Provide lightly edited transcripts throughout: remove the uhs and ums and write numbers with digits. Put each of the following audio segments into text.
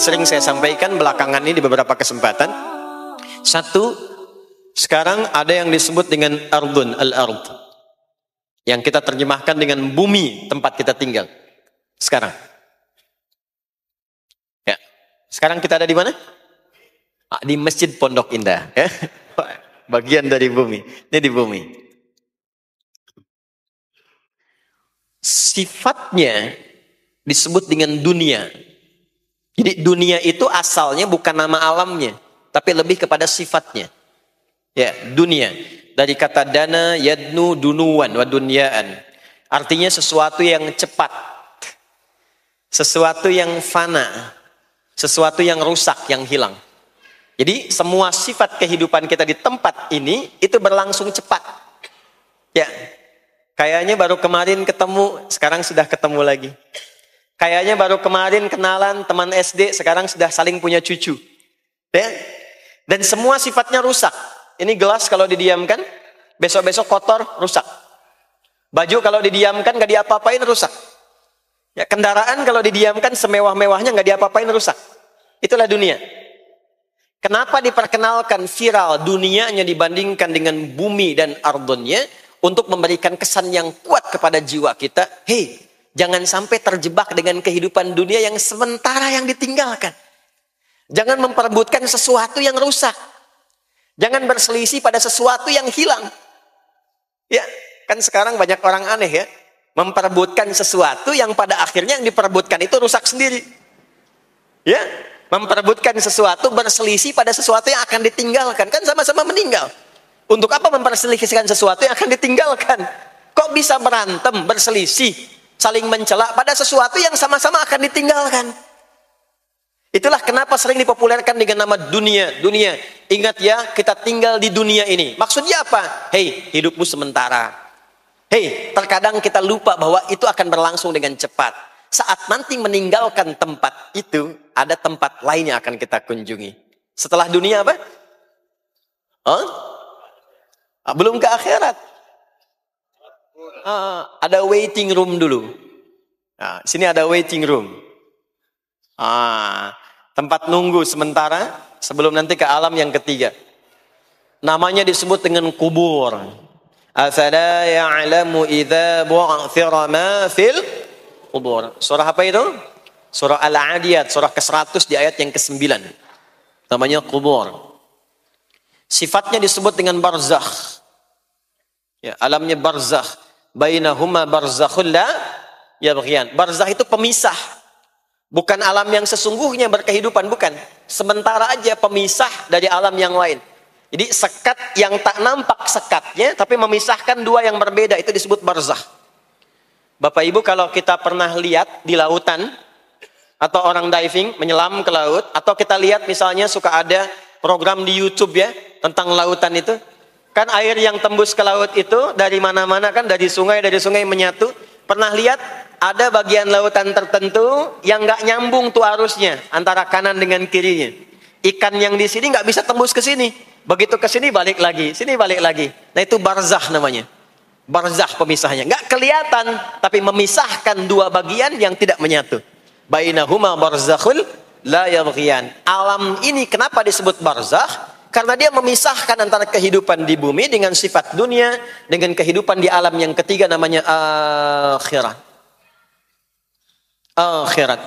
sering saya sampaikan belakangan ini di beberapa kesempatan. Satu, sekarang ada yang disebut dengan ardun, al-ard, yang kita terjemahkan dengan bumi tempat kita tinggal. Sekarang. Ya. Sekarang kita ada di mana? Di Masjid Pondok Indah. Ya. Bagian dari bumi. Ini di bumi. Sifatnya disebut dengan dunia. Jadi dunia itu asalnya bukan nama alamnya, tapi lebih kepada sifatnya. Ya, dunia. Dari kata dana, yadnu, dunuan, wa dunyaan. Artinya sesuatu yang cepat. Sesuatu yang fana. Sesuatu yang rusak, yang hilang. Jadi semua sifat kehidupan kita di tempat ini, itu berlangsung cepat. Ya, kayaknya baru kemarin ketemu, sekarang sudah ketemu lagi. Kayaknya baru kemarin kenalan teman SD, sekarang sudah saling punya cucu. Ya? Dan semua sifatnya rusak. Ini gelas kalau didiamkan, besok-besok kotor, rusak. Baju kalau didiamkan, gak diapa-apain, rusak. Ya, kendaraan kalau didiamkan, semewah-mewahnya gak diapa-apain, rusak. Itulah dunia. Kenapa diperkenalkan viral dunianya dibandingkan dengan bumi dan ardonnya? Untuk memberikan kesan yang kuat kepada jiwa kita. Hei, jangan sampai terjebak dengan kehidupan dunia yang sementara yang ditinggalkan. Jangan memperebutkan sesuatu yang rusak. Jangan berselisih pada sesuatu yang hilang. Ya, kan sekarang banyak orang aneh ya. Memperebutkan sesuatu yang pada akhirnya yang diperebutkan itu rusak sendiri. Ya, memperebutkan sesuatu berselisih pada sesuatu yang akan ditinggalkan. Kan sama-sama meninggal. Untuk apa memperselisihkan sesuatu yang akan ditinggalkan? Kok bisa berantem, berselisih, saling mencela pada sesuatu yang sama-sama akan ditinggalkan? Itulah kenapa sering dipopulerkan dengan nama dunia. Dunia. Ingat ya, kita tinggal di dunia ini. Maksudnya apa? Hei, hidupmu sementara. Hei, terkadang kita lupa bahwa itu akan berlangsung dengan cepat. Saat nanti meninggalkan tempat itu, ada tempat lain yang akan kita kunjungi. Setelah dunia apa? Belum ke akhirat. Ada waiting room dulu. Nah, sini ada waiting room. Tempat nunggu sementara sebelum nanti ke alam yang ketiga. Namanya disebut dengan kubur. Afala ya'lamu idza bu'thira ma fil kubur. Surah apa itu? Surah Al-Adiyat, surah ke-100 di ayat yang ke-9. Namanya kubur. Sifatnya disebut dengan barzakh. Ya, alamnya barzakh. Bainahuma barzakhul la yabghiyan. Barzakh itu pemisah. Bukan alam yang sesungguhnya berkehidupan, bukan. Sementara aja pemisah dari alam yang lain. Jadi sekat yang tak nampak sekatnya, tapi memisahkan dua yang berbeda, itu disebut barzakh. Bapak Ibu, kalau kita pernah lihat di lautan, atau orang diving, menyelam ke laut, atau kita lihat misalnya suka ada program di YouTube ya, tentang lautan itu. Kan air yang tembus ke laut itu, dari mana-mana kan, dari sungai menyatu. Pernah lihat? Ada bagian lautan tertentu yang nggak nyambung tuh arusnya antara kanan dengan kirinya. Ikan yang di sini nggak bisa tembus ke sini. Begitu ke sini balik lagi, sini balik lagi. Nah itu barzakh namanya. Barzakh pemisahnya. Nggak kelihatan, tapi memisahkan dua bagian yang tidak menyatu. Bainahuma barzakhul la yabghiyan. Alam ini kenapa disebut barzakh? Karena dia memisahkan antara kehidupan di bumi dengan sifat dunia, dengan kehidupan di alam yang ketiga namanya akhirat. Akhirat.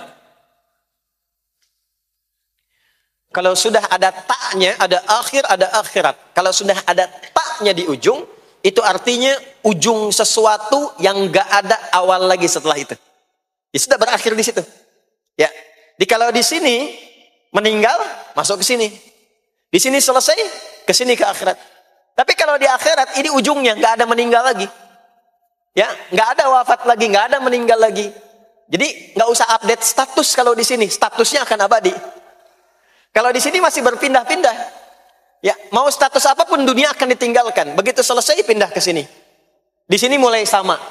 Kalau sudah ada taknya, ada akhir, ada akhirat. Kalau sudah ada taknya di ujung, itu artinya ujung sesuatu yang gak ada awal lagi setelah itu. Ya sudah berakhir di situ. Ya. Jadi kalau di sini meninggal, masuk ke sini. Di sini selesai, ke sini ke akhirat. Tapi kalau di akhirat ini ujungnya gak ada meninggal lagi. Ya, gak ada wafat lagi, gak ada meninggal lagi. Jadi nggak usah update status kalau di sini, statusnya akan abadi. Kalau di sini masih berpindah-pindah, ya mau status apapun dunia akan ditinggalkan. Begitu selesai pindah ke sini. Di sini mulai sama.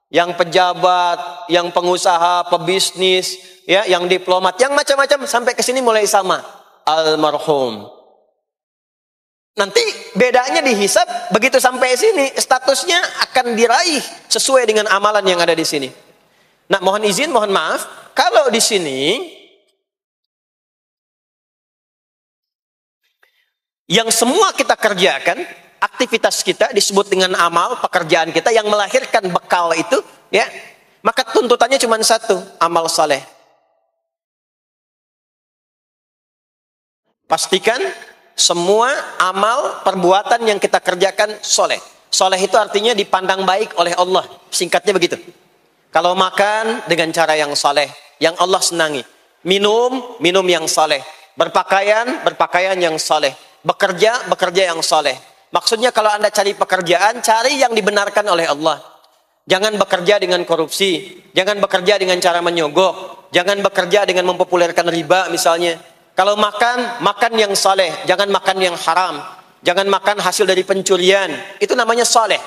Yang pejabat, yang pengusaha, pebisnis, ya, yang diplomat, yang macam-macam sampai ke sini mulai sama. Almarhum. Nanti bedanya dihisab, begitu sampai sini statusnya akan diraih sesuai dengan amalan yang ada di sini. Nah, mohon izin, mohon maaf, kalau di sini Yang semua kita kerjakan, aktivitas kita disebut dengan amal, pekerjaan kita yang melahirkan bekal itu, ya. Maka tuntutannya cuma satu, amal saleh. Pastikan semua amal perbuatan yang kita kerjakan soleh. Soleh itu artinya dipandang baik oleh Allah. Singkatnya begitu. Kalau makan dengan cara yang soleh, yang Allah senangi. Minum yang soleh. Berpakaian yang soleh. Bekerja yang soleh. Maksudnya kalau Anda cari pekerjaan, cari yang dibenarkan oleh Allah. Jangan bekerja dengan korupsi. Jangan bekerja dengan cara menyogok. Jangan bekerja dengan mempopulerkan riba misalnya. Kalau makan yang saleh, jangan makan yang haram. Jangan makan hasil dari pencurian. Itu namanya saleh.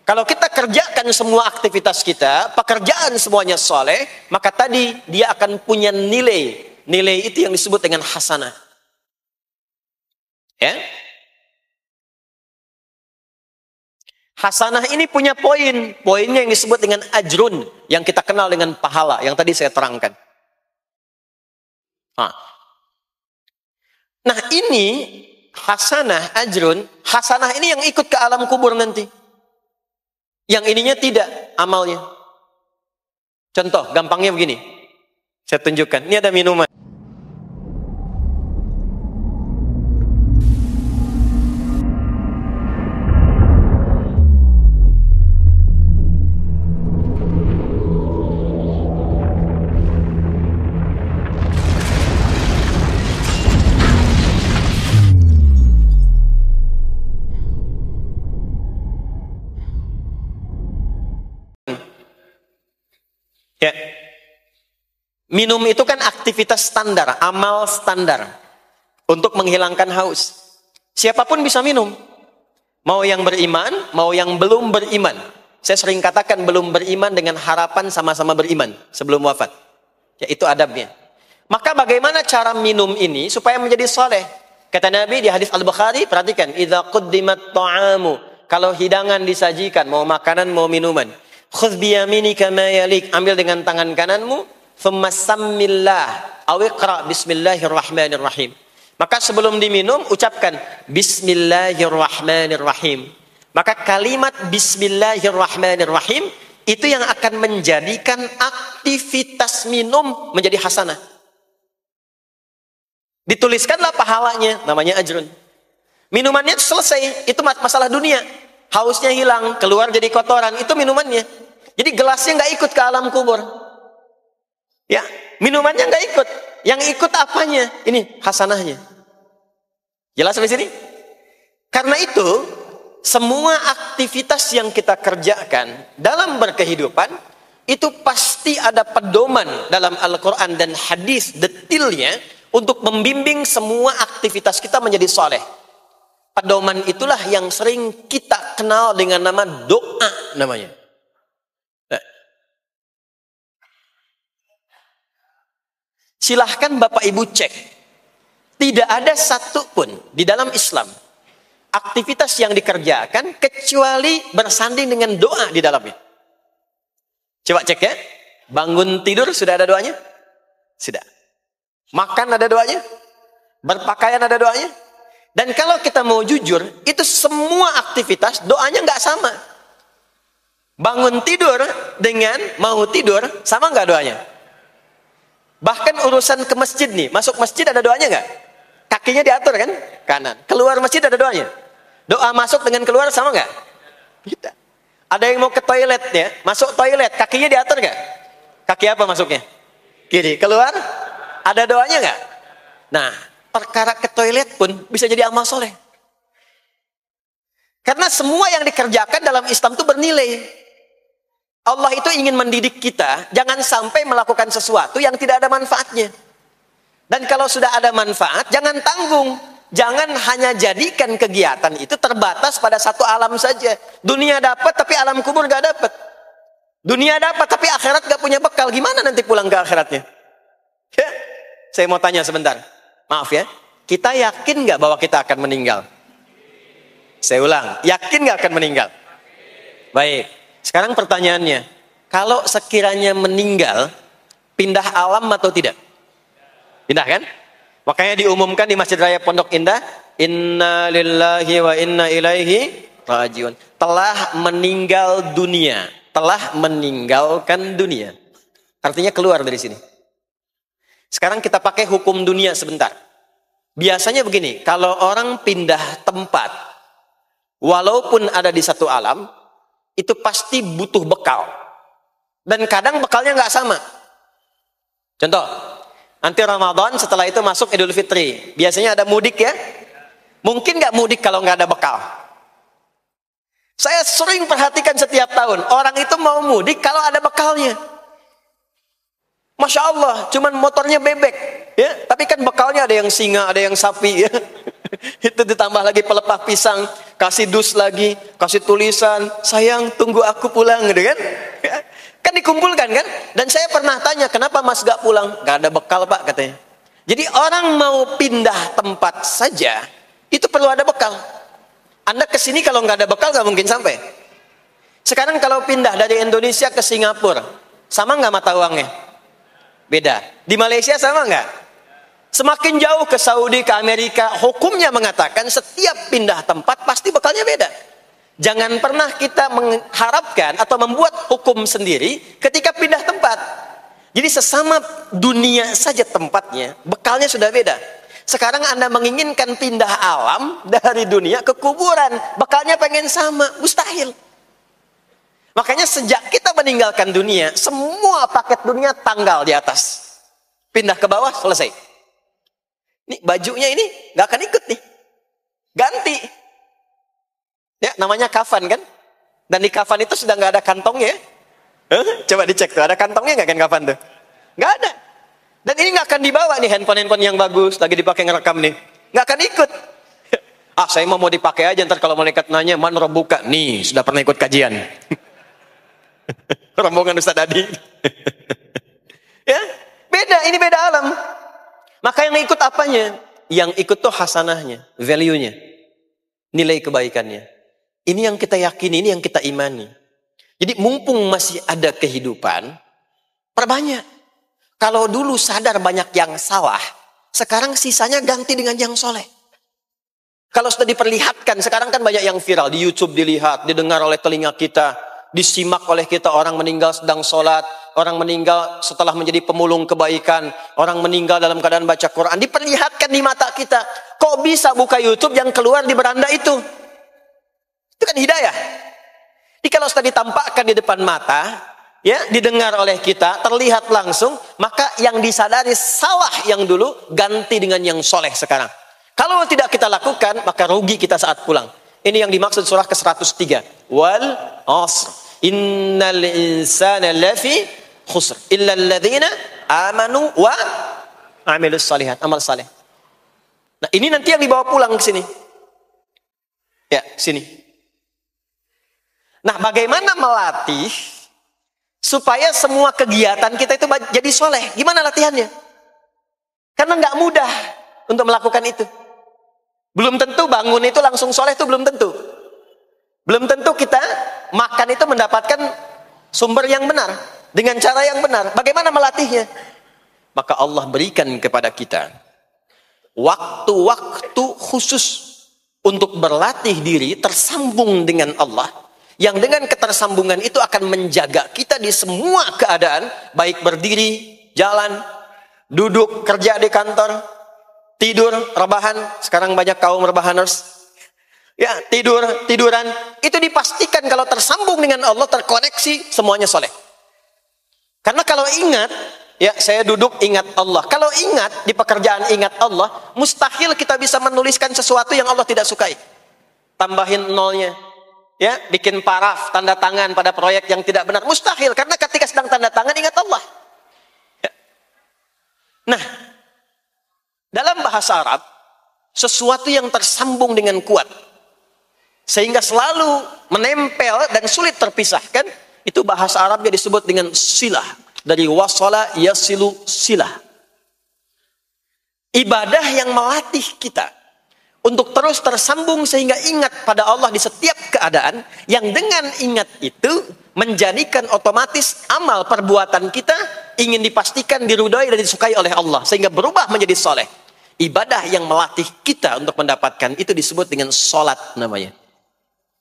Kalau kita kerjakan semua aktivitas kita, pekerjaan semuanya saleh, maka tadi dia akan punya nilai. Nilai itu yang disebut dengan hasanah. Ya? Hasanah ini punya poin. Poinnya yang disebut dengan ajrun. Yang kita kenal dengan pahala. Yang tadi saya terangkan. Nah ini hasanah, ajrun. Hasanah ini yang ikut ke alam kubur nanti. Yang ininya tidak amalnya. Contoh, gampangnya begini. Saya tunjukkan. Ini ada minuman. Ya. Minum itu kan aktivitas standar, amal standar untuk menghilangkan haus. Siapapun bisa minum. Mau yang beriman, mau yang belum beriman. Saya sering katakan belum beriman dengan harapan sama-sama beriman sebelum wafat. Ya, itu adabnya. Maka bagaimana cara minum ini supaya menjadi soleh? Kata Nabi di hadis Al-Bukhari, perhatikan, idza quddimat ta'amu, kalau hidangan disajikan, mau makanan mau minuman, khudh biyaminika ma yalik, ambil dengan tangan kananmu, thumma sammillah aw iqra bismillahirrahmanirrahim. Maka sebelum diminum ucapkan bismillahirrahmanirrahim. Maka kalimat bismillahirrahmanirrahim itu yang akan menjadikan aktivitas minum menjadi hasanah. Dituliskanlah pahalanya, namanya ajrun. Minumannya selesai, itu masalah dunia. Hausnya hilang, keluar jadi kotoran, itu minumannya. Jadi gelasnya nggak ikut ke alam kubur. Ya, minumannya nggak ikut. Yang ikut apanya? Ini hasanahnya. Jelas sampai sini? Karena itu, semua aktivitas yang kita kerjakan dalam berkehidupan itu pasti ada pedoman dalam Al-Quran dan hadis detailnya untuk membimbing semua aktivitas kita menjadi soleh. Pedoman itulah yang sering kita kenal dengan nama doa namanya. Nah. Silahkan Bapak Ibu cek. Tidak ada satupun di dalam Islam aktivitas yang dikerjakan kecuali bersanding dengan doa di dalamnya. Coba cek ya. Bangun tidur sudah ada doanya? Sudah. Makan ada doanya? Berpakaian ada doanya? Dan kalau kita mau jujur, itu semua aktivitas doanya nggak sama. Bangun tidur dengan mau tidur sama nggak doanya? Bahkan urusan ke masjid nih, masuk masjid ada doanya nggak? Kakinya diatur kan? Kanan. Keluar masjid ada doanya? Doa masuk dengan keluar sama nggak? Tidak. Ada yang mau ke toilet ya, masuk toilet, kakinya diatur nggak? Kaki apa masuknya? Kiri. Keluar? Ada doanya nggak? Nah, perkara ke toilet pun bisa jadi amal soleh. Karena semua yang dikerjakan dalam Islam itu bernilai. Allah itu ingin mendidik kita, jangan sampai melakukan sesuatu yang tidak ada manfaatnya. Dan kalau sudah ada manfaat, jangan tanggung. Jangan hanya jadikan kegiatan itu terbatas pada satu alam saja. Dunia dapat, tapi alam kubur gak dapat. Dunia dapat, tapi akhirat gak punya bekal. Gimana nanti pulang ke akhiratnya? Ya? Saya mau tanya sebentar. Maaf ya. Kita yakin gak bahwa kita akan meninggal? Saya ulang. Yakin gak akan meninggal? Baik. Sekarang pertanyaannya. Kalau sekiranya meninggal, pindah alam atau tidak? Pindah kan? Makanya diumumkan di Masjid Raya Pondok Indah, Inna lillahi wa inna ilaihi rajiun. Telah meninggal dunia, telah meninggalkan dunia. Artinya keluar dari sini. Sekarang kita pakai hukum dunia sebentar. Biasanya begini, kalau orang pindah tempat, walaupun ada di satu alam, itu pasti butuh bekal. Dan kadang bekalnya nggak sama. Contoh, nanti Ramadan, setelah itu masuk Idul Fitri. Biasanya ada mudik ya. Mungkin nggak mudik kalau nggak ada bekal. Saya sering perhatikan setiap tahun, orang itu mau mudik kalau ada bekalnya. Masya Allah, cuman motornya bebek, ya. Tapi kan bekalnya ada yang singa, ada yang sapi, ya. Itu ditambah lagi pelepah pisang, kasih dus lagi, kasih tulisan, sayang tunggu aku pulang, gitu kan? Kan dikumpulkan kan? Dan saya pernah tanya, kenapa mas gak pulang? Gak ada bekal pak katanya. Jadi orang mau pindah tempat saja, itu perlu ada bekal. Anda kesini kalau nggak ada bekal nggak mungkin sampai. Sekarang kalau pindah dari Indonesia ke Singapura, sama nggak mata uangnya? Beda. Di Malaysia sama nggak? Semakin jauh ke Saudi, ke Amerika, hukumnya mengatakan setiap pindah tempat pasti bekalnya beda. Jangan pernah kita mengharapkan atau membuat hukum sendiri ketika pindah tempat. Jadi sesama dunia saja tempatnya, bekalnya sudah beda. Sekarang Anda menginginkan pindah alam dari dunia ke kuburan, bekalnya pengen sama, mustahil. Makanya sejak kita meninggalkan dunia, semua paket dunia tanggal di atas. Pindah ke bawah, selesai. Nih bajunya ini nggak akan ikut nih. Ganti. Ya, namanya kafan kan? Dan di kafan itu sudah nggak ada kantongnya. Coba dicek tuh, ada kantongnya nggak kan kafan tuh? Nggak ada. Dan ini nggak akan dibawa nih handphone yang bagus, lagi dipakai ngerekam nih. Nggak akan ikut. Ah, saya mau dipakai aja, ntar kalau malaikat nanya, man buka. Nih, sudah pernah ikut kajian. Rombongan Ustaz Adi. Ya, beda, ini beda alam. Maka yang ikut apanya? Yang ikut tuh hasanahnya, value-nya, nilai kebaikannya. Ini yang kita yakini, ini yang kita imani. Jadi mumpung masih ada kehidupan, perbanyak. Kalau dulu sadar banyak yang salah, sekarang sisanya ganti dengan yang soleh. Kalau sudah diperlihatkan, sekarang kan banyak yang viral, di YouTube dilihat, didengar oleh telinga kita, disimak oleh kita, orang meninggal sedang sholat, orang meninggal setelah menjadi pemulung kebaikan, orang meninggal dalam keadaan baca Quran, diperlihatkan di mata kita. Kok bisa buka YouTube yang keluar di beranda itu? Itu kan hidayah. Jadi kalau sudah ditampakkan di depan mata, ya, didengar oleh kita, terlihat langsung, maka yang disadari salah yang dulu ganti dengan yang soleh sekarang. Kalau tidak kita lakukan, maka rugi kita saat pulang. Ini yang dimaksud surah ke-103. Wal asr. Innal insana lafi khusr. Illa alladhina amanu wa amilus salihat. Amal saleh. Nah, ini nanti yang dibawa pulang ke sini. Ya, sini. Nah, bagaimana melatih supaya semua kegiatan kita itu jadi soleh? Gimana latihannya? Karena nggak mudah untuk melakukan itu. Belum tentu bangun itu langsung soleh, itu belum tentu. Belum tentu kita makan itu mendapatkan sumber yang benar, dengan cara yang benar. Bagaimana melatihnya? Maka Allah berikan kepada kita waktu-waktu khusus untuk berlatih diri tersambung dengan Allah, yang dengan ketersambungan itu akan menjaga kita di semua keadaan, baik berdiri, jalan, duduk, kerja di kantor, tidur, rebahan. Sekarang banyak kaum rebahaners. Ya, tiduran. Itu dipastikan kalau tersambung dengan Allah, terkoneksi, semuanya soleh. Karena kalau ingat, ya saya duduk ingat Allah. Kalau ingat, di pekerjaan ingat Allah, mustahil kita bisa menuliskan sesuatu yang Allah tidak sukai. Tambahin nolnya. Ya, bikin paraf, tanda tangan pada proyek yang tidak benar. Mustahil, karena ketika sedang tanda tangan ingat Allah. Ya. Nah, dalam bahasa Arab, sesuatu yang tersambung dengan kuat, sehingga selalu menempel dan sulit terpisahkan, itu bahasa Arabnya disebut dengan silah. Dari wasala yasilu silah. Ibadah yang melatih kita untuk terus tersambung sehingga ingat pada Allah di setiap keadaan, yang dengan ingat itu menjadikan otomatis amal perbuatan kita ingin dipastikan diridhoi dan disukai oleh Allah, sehingga berubah menjadi soleh. Ibadah yang melatih kita untuk mendapatkan itu disebut dengan sholat namanya.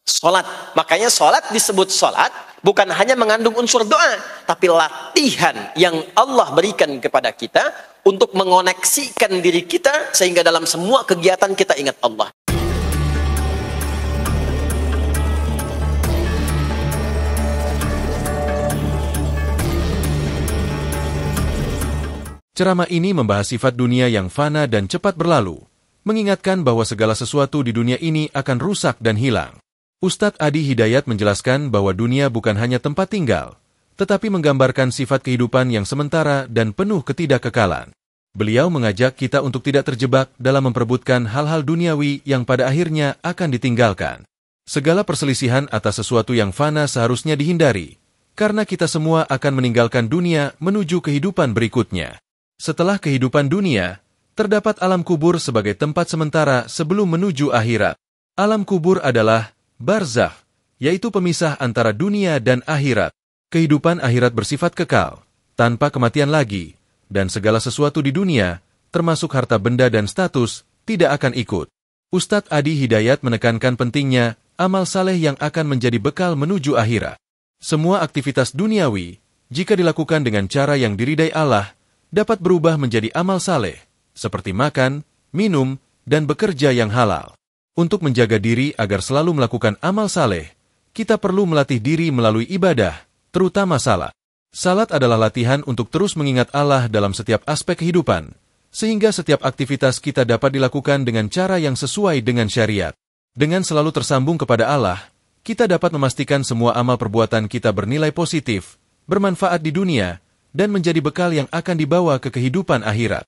Sholat. Makanya sholat disebut sholat bukan hanya mengandung unsur doa, tapi latihan yang Allah berikan kepada kita untuk mengoneksikan diri kita sehingga dalam semua kegiatan kita ingat Allah. Ceramah ini membahas sifat dunia yang fana dan cepat berlalu, mengingatkan bahwa segala sesuatu di dunia ini akan rusak dan hilang. Ustadz Adi Hidayat menjelaskan bahwa dunia bukan hanya tempat tinggal, tetapi menggambarkan sifat kehidupan yang sementara dan penuh ketidakkekalan. Beliau mengajak kita untuk tidak terjebak dalam memperebutkan hal-hal duniawi yang pada akhirnya akan ditinggalkan. Segala perselisihan atas sesuatu yang fana seharusnya dihindari, karena kita semua akan meninggalkan dunia menuju kehidupan berikutnya. Setelah kehidupan dunia, terdapat alam kubur sebagai tempat sementara sebelum menuju akhirat. Alam kubur adalah barzakh, yaitu pemisah antara dunia dan akhirat. Kehidupan akhirat bersifat kekal, tanpa kematian lagi, dan segala sesuatu di dunia, termasuk harta benda dan status, tidak akan ikut. Ustadz Adi Hidayat menekankan pentingnya amal saleh yang akan menjadi bekal menuju akhirat. Semua aktivitas duniawi, jika dilakukan dengan cara yang diridai Allah, dapat berubah menjadi amal saleh, seperti makan, minum, dan bekerja yang halal. Untuk menjaga diri agar selalu melakukan amal saleh, kita perlu melatih diri melalui ibadah, terutama salat. Salat adalah latihan untuk terus mengingat Allah dalam setiap aspek kehidupan, sehingga setiap aktivitas kita dapat dilakukan dengan cara yang sesuai dengan syariat. Dengan selalu tersambung kepada Allah, kita dapat memastikan semua amal perbuatan kita bernilai positif, bermanfaat di dunia, dan menjadi bekal yang akan dibawa ke kehidupan akhirat.